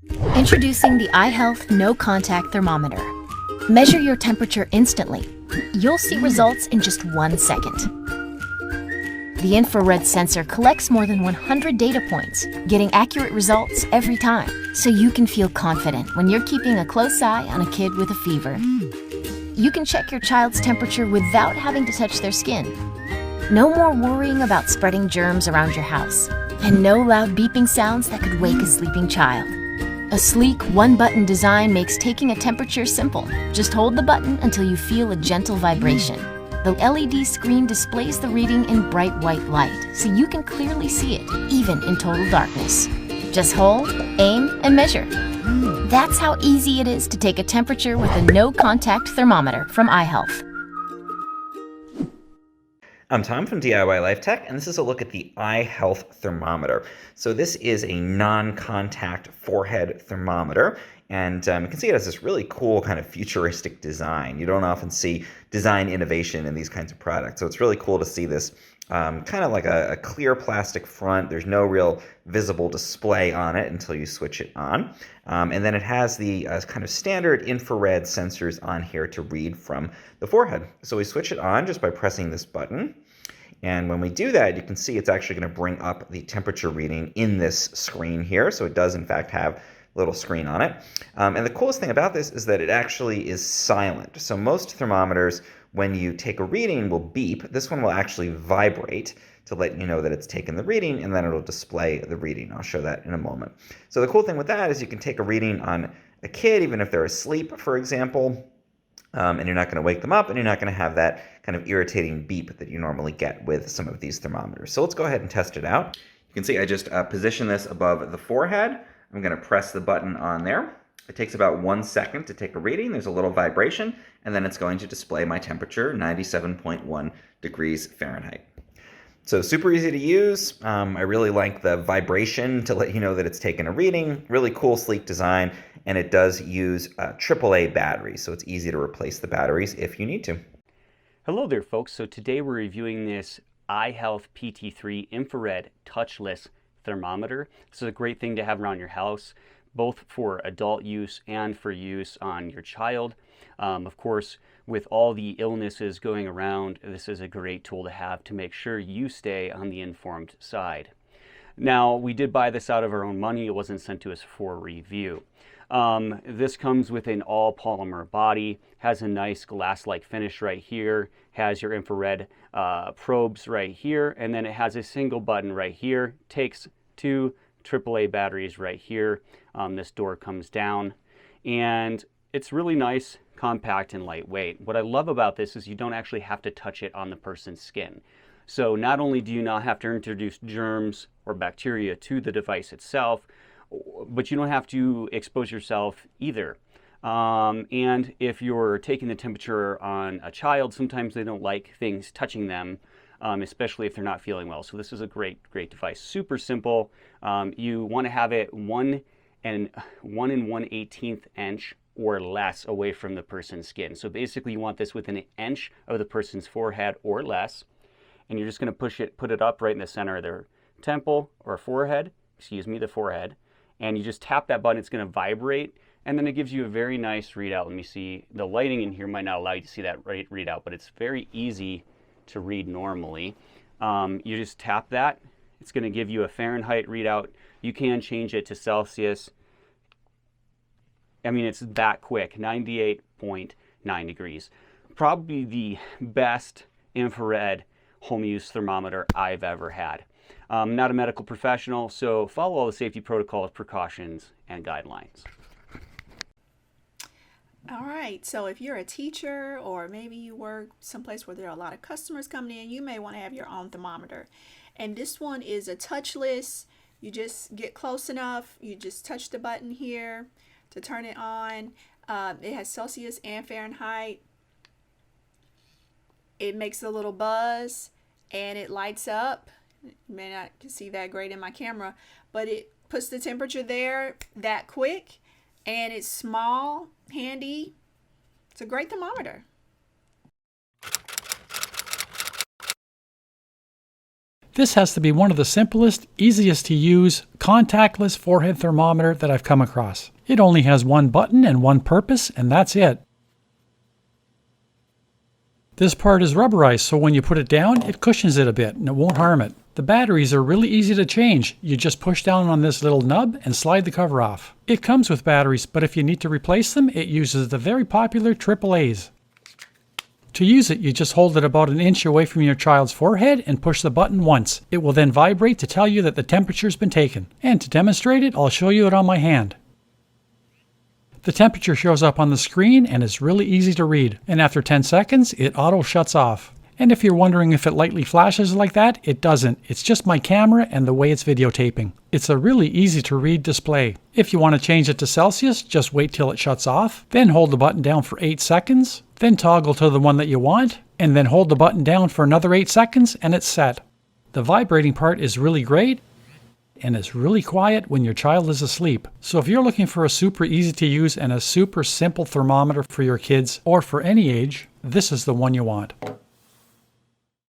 Introducing the iHealth No Contact Thermometer. Measure your temperature instantly. You'll see results in just 1 second. The infrared sensor collects more than 100 data points, getting accurate results every time, so you can feel confident when you're keeping a close eye on a kid with a fever. You can check your child's temperature without having to touch their skin. No more worrying about spreading germs around your house, and no loud beeping sounds that could wake a sleeping child. A sleek, one-button design makes taking a temperature simple. Just hold the button until you feel a gentle vibration. The LED screen displays the reading in bright white light, so you can clearly see it, even in total darkness. Just hold, aim, and measure. That's how easy it is to take a temperature with a no-contact thermometer from iHealth. I'm Tom from DIY Life Tech, and this is a look at the iHealth thermometer. So this is a non-contact forehead thermometer, and you can see it has this really cool kind of futuristic design. You don't often see design innovation in these kinds of products, so it's really cool to see this kind of like a clear plastic front. There's no real visible display on it until you switch it on. And then it has the kind of standard infrared sensors on here to read from the forehead. So we switch it on just by pressing this button. And when we do that, you can see it's actually going to bring up the temperature reading in this screen here. So it does, in fact, have a little screen on it. And the coolest thing about this is that it actually is silent. So most thermometers, when you take a reading, will beep. This one will actually vibrate to let you know that it's taken the reading, and then it'll display the reading. I'll show that in a moment. So the cool thing with that is you can take a reading on a kid, even if they're asleep, for example, and you're not going to wake them up, and you're not going to have that kind of irritating beep that you normally get with some of these thermometers. So let's go ahead and test it out. You can see I just position this above the forehead. I'm going to press the button on there. It takes about 1 second to take a reading. There's a little vibration, and then it's going to display my temperature, 97.1 degrees Fahrenheit. So super easy to use. I really like the vibration to let you know that it's taken a reading. Really cool, sleek design, and it does use AAA batteries, so it's easy to replace the batteries if you need to. Hello there, folks. So today we're reviewing this iHealth PT3 infrared touchless thermometer. This is a great thing to have around your house, both for adult use and for use on your child. Of course, with all the illnesses going around, this is a great tool to have to make sure you stay on the informed side. Now, we did buy this out of our own money. It wasn't sent to us for review. This comes with an all polymer body, has a nice glass-like finish right here, has your infrared probes right here, and then it has a single button right here. Takes 2 AAA batteries right here. This door comes down, and it's really nice, compact, and lightweight. What I love about this is you don't actually have to touch it on the person's skin. So not only do you not have to introduce germs or bacteria to the device itself, but you don't have to expose yourself either. And if you're taking the temperature on a child, sometimes they don't like things touching them, especially if they're not feeling well. So this is a great device. Super simple. You want to have it 1 1/18 inch or less away from the person's skin. So basically you want this within an inch of the person's forehead or less. And you're just going to put it up right in the center of their temple or forehead, the forehead. And you just tap that button, it's going to vibrate, and then it gives you a very nice readout. Let me see, the lighting in here might not allow you to see that readout, but it's very easy to read normally. You just tap that, it's going to give you a Fahrenheit readout. You can change it to Celsius. I mean, it's that quick, 98.9 degrees. Probably the best infrared home use thermometer I've ever had. I'm not a medical professional, so follow all the safety protocols, precautions, and guidelines. All right, so if you're a teacher or maybe you work someplace where there are a lot of customers coming in, you may want to have your own thermometer. And this one is a touchless. You just get close enough, you just touch the button here to turn it on. It has Celsius and Fahrenheit. It makes a little buzz and it lights up. You may not see that great in my camera, but it puts the temperature there that quick, and it's small, handy. It's a great thermometer. This has to be one of the simplest, easiest to use, contactless forehead thermometer that I've come across. It only has one button and one purpose, and that's it. This part is rubberized, so when you put it down, it cushions it a bit and it won't harm it. The batteries are really easy to change. You just push down on this little nub and slide the cover off. It comes with batteries, but if you need to replace them, it uses the very popular AAAs. To use it, you just hold it about an inch away from your child's forehead and push the button once. It will then vibrate to tell you that the temperature's been taken. And to demonstrate it, I'll show you it on my hand. The temperature shows up on the screen and it's really easy to read. And after 10 seconds, it auto shuts off. And if you're wondering if it lightly flashes like that, it doesn't. It's just my camera and the way it's videotaping. It's a really easy to read display. If you want to change it to Celsius, just wait till it shuts off, then hold the button down for 8 seconds, then toggle to the one that you want, and then hold the button down for another 8 seconds and it's set. The vibrating part is really great and it's really quiet when your child is asleep. So if you're looking for a super easy to use and a super simple thermometer for your kids or for any age, this is the one you want.